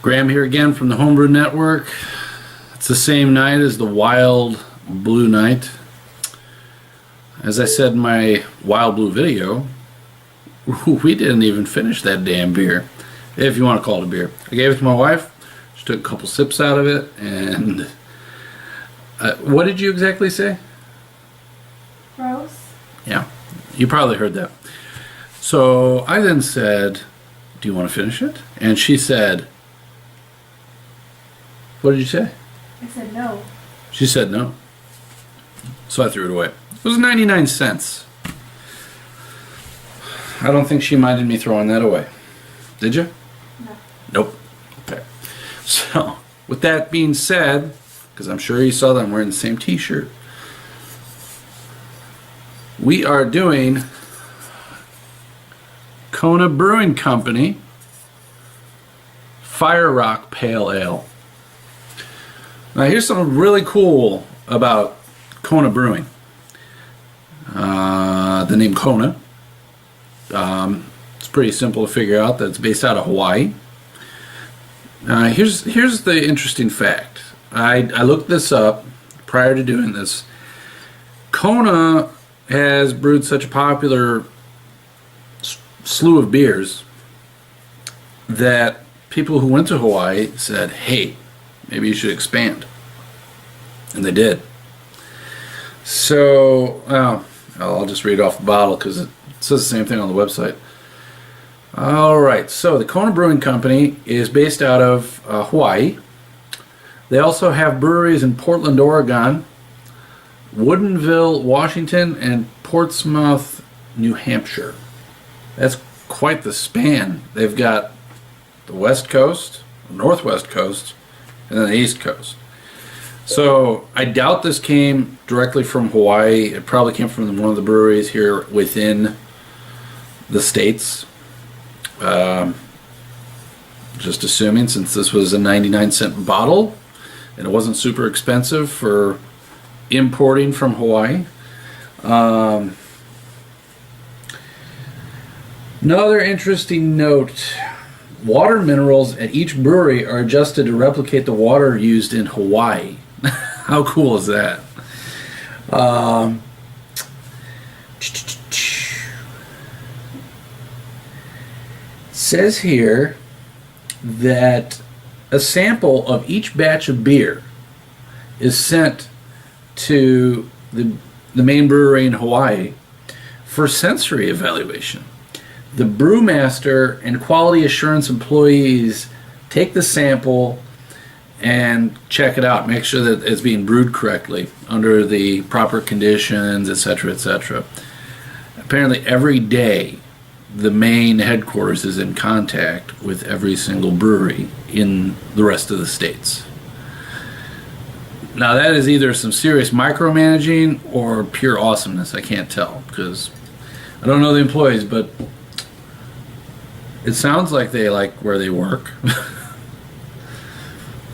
Graham here again from the Homebrew Network. It's the same night as the Wild Blue night. As I said in my Wild Blue video, we didn't even finish that damn beer, if you want to call it a beer. I gave it to my wife. She took a couple sips out of it, and what did you exactly say? Gross. Yeah, you probably heard that. So I then said, do you want to finish it? And she said, what did you say? I said no. She said no. So I threw it away. It was 99 cents. I don't think she minded me throwing that away. Did you? No. Nope. Okay. So, with that being said, because I'm sure you saw that I'm wearing the same t-shirt, we are doing Kona Brewing Company Fire Rock Pale Ale. Now here's something really cool about Kona Brewing. The name Kona. It's pretty simple to figure out that it's based out of Hawaii. Here's the interesting fact. I looked this up prior to doing this. Kona has brewed such a popular slew of beers that people who went to Hawaii said, hey, maybe you should expand. And they did. So, I'll just read off the bottle because it says the same thing on the website. Alright, so the Kona Brewing Company is based out of Hawaii. They also have breweries in Portland, Oregon, Woodinville, Washington, and Portsmouth, New Hampshire. That's quite the span. They've got the West Coast, the Northwest Coast, and then the East Coast. So I doubt this came directly from Hawaii. It probably came from one of the breweries here within the states. Just assuming, since this was a 99-cent bottle and it wasn't super expensive for importing from Hawaii. Another interesting note, water minerals at each brewery are adjusted to replicate the water used in Hawaii. How cool is that? Says here that a sample of each batch of beer is sent to the main brewery in Hawaii for sensory evaluation. The brewmaster and quality assurance employees take the sample and check it out, make sure that it's being brewed correctly under the proper conditions, etc., etc. Apparently every day the main headquarters is in contact with every single brewery in the rest of the states. Now that is either some serious micromanaging or pure awesomeness. I can't tell because I don't know the employees, but it sounds like they like where they work.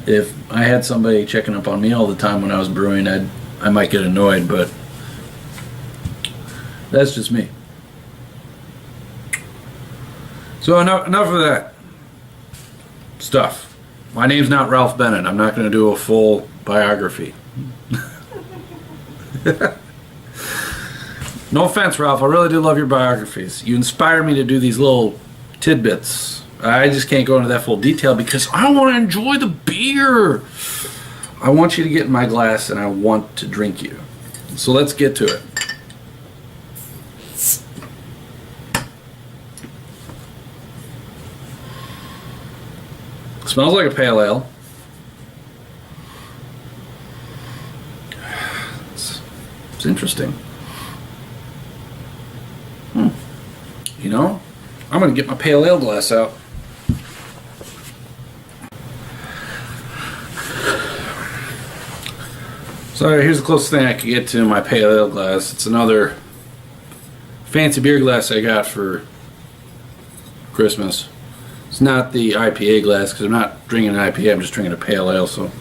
If I had somebody checking up on me all the time when I was brewing, I might get annoyed, but that's just me. So enough of that stuff. My name's not Ralph Bennett. I'm not going to do a full biography. No offense, Ralph. I really do love your biographies. You inspire me to do these little tidbits. I just can't go into that full detail because I want to enjoy the beer. I want you to get in my glass and I want to drink you. So let's get to it. Smells like a pale ale. It's interesting. You know, I'm going to get my pale ale glass out. So here's the closest thing I could get to my pale ale glass. It's another fancy beer glass I got for Christmas. It's not the IPA glass because I'm not drinking an IPA, I'm just drinking a pale ale. So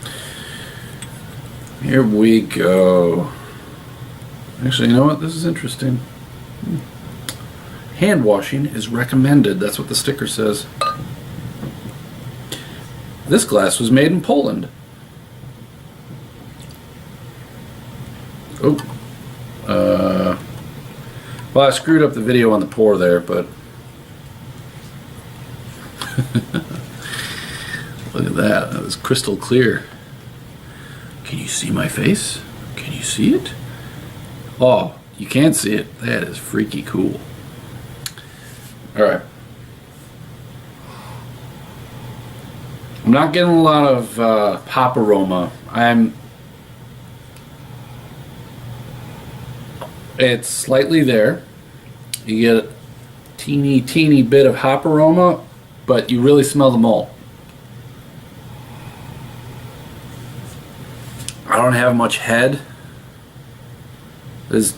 here we go. Actually, you know what? This is interesting. Hand washing is recommended. That's what the sticker says. This glass was made in Poland. Oh. Well, I screwed up the video on the pour there, but look at that. That was crystal clear. Can you see my face? Can you see it? Oh, you can't see it. That is freaky cool. All right. I'm not getting a lot of hop aroma. It's slightly there. You get a teeny bit of hop aroma, but you really smell the malt. I don't have much head. There's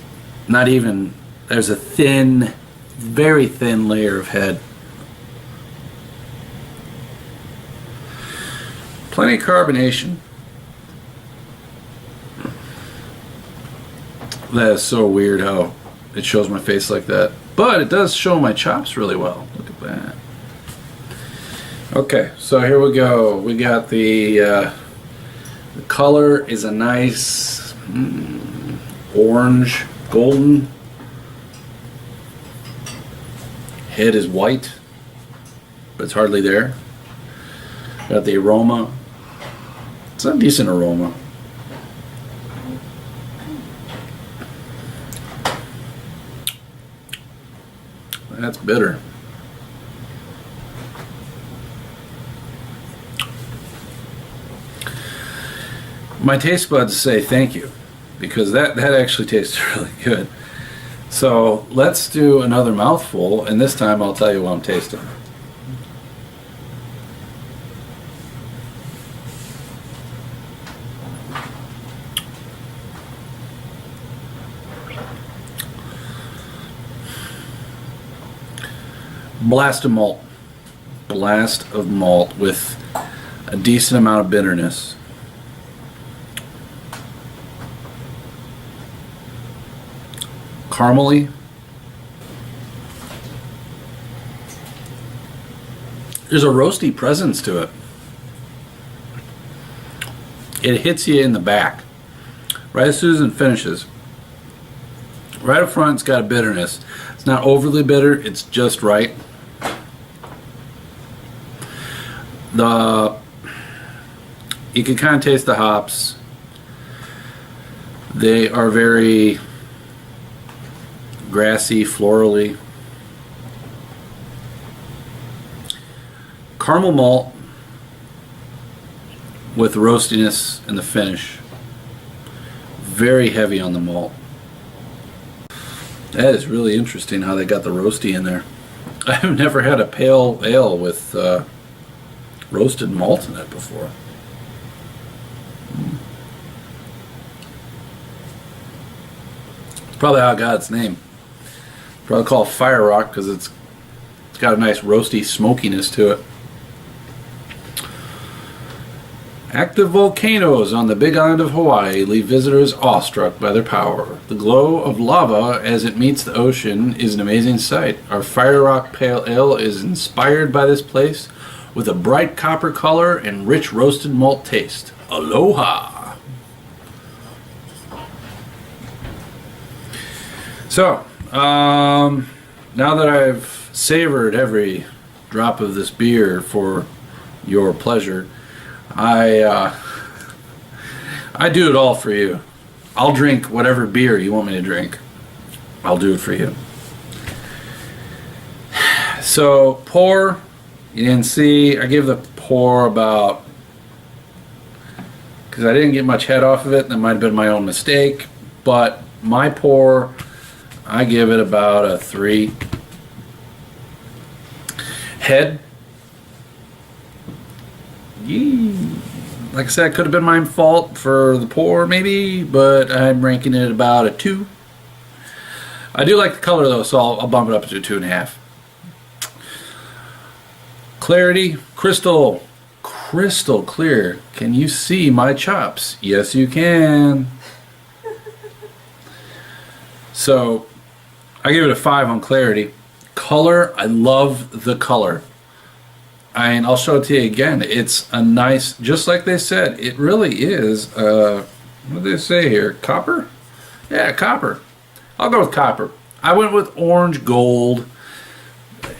a thin, very thin layer of head. Plenty of carbonation. That is so weird how it shows my face like that. But it does show my chops really well. Look at that. Okay, so here we go. We got the color is a nice orange, golden. Head is white, but it's hardly there. Got the aroma. It's a decent aroma. That's bitter. My taste buds say thank you, because that actually tastes really good. So let's do another mouthful, and this time I'll tell you what I'm tasting. Blast of malt. Blast of malt with a decent amount of bitterness. Caramely. There's a roasty presence to it. It hits you in the back right as soon as it finishes. Right up front, it's got a bitterness. It's not overly bitter, it's just right. You can kind of taste the hops. They are very grassy, florally. Caramel malt with roastiness in the finish. Very heavy on the malt. That is really interesting how they got the roasty in there. I've never had a pale ale with roasted malt in it before. It's probably how it got its name. Probably called Fire Rock because it's got a nice roasty smokiness to it. Active volcanoes on the Big Island of Hawaii leave visitors awestruck by their power. The glow of lava as it meets the ocean is an amazing sight. Our Fire Rock Pale Ale is inspired by this place with a bright copper color and rich roasted malt taste. Aloha! So, now that I've savored every drop of this beer for your pleasure, I do it all for you. I'll drink whatever beer you want me to drink. I'll do it for you. So, pour. You didn't see, I gave the pour about, because I didn't get much head off of it, that might have been my own mistake, but my pour, I give it about a 3. Head, like I said, it could have been my fault for the pour maybe, but I'm ranking it about a 2. I do like the color though, so I'll bump it up to a 2.5. Clarity, crystal clear. Can you see my chops? Yes, you can. So, I give it a 5 on clarity. Color, I love the color. And I'll show it to you again. It's a nice, just like they said, it really is, what did they say here? Copper? Yeah, copper. I'll go with copper. I went with orange gold.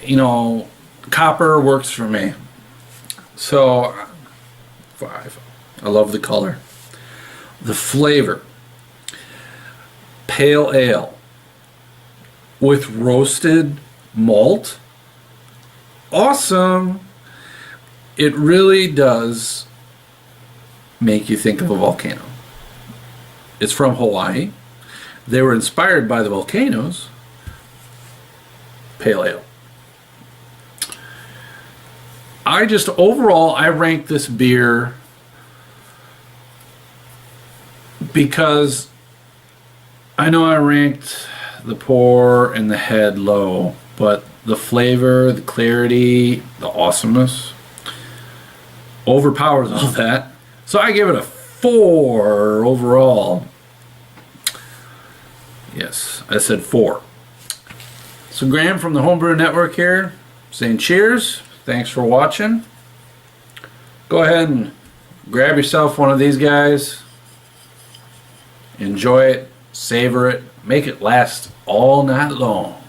You know, copper works for me. So, 5. I love the color. The flavor. Pale ale with roasted malt. Awesome. It really does make you think of a volcano. It's from Hawaii. They were inspired by the volcanoes. Pale ale. Overall, I rank this beer because I know I ranked the pour and the head low, but the flavor, the clarity, the awesomeness overpowers all that. So I give it a 4 overall. Yes, I said 4. So Graham from the Homebrew Network here, saying cheers. Thanks for watching. Go ahead and grab yourself one of these guys. Enjoy it, savor it, make it last all night long.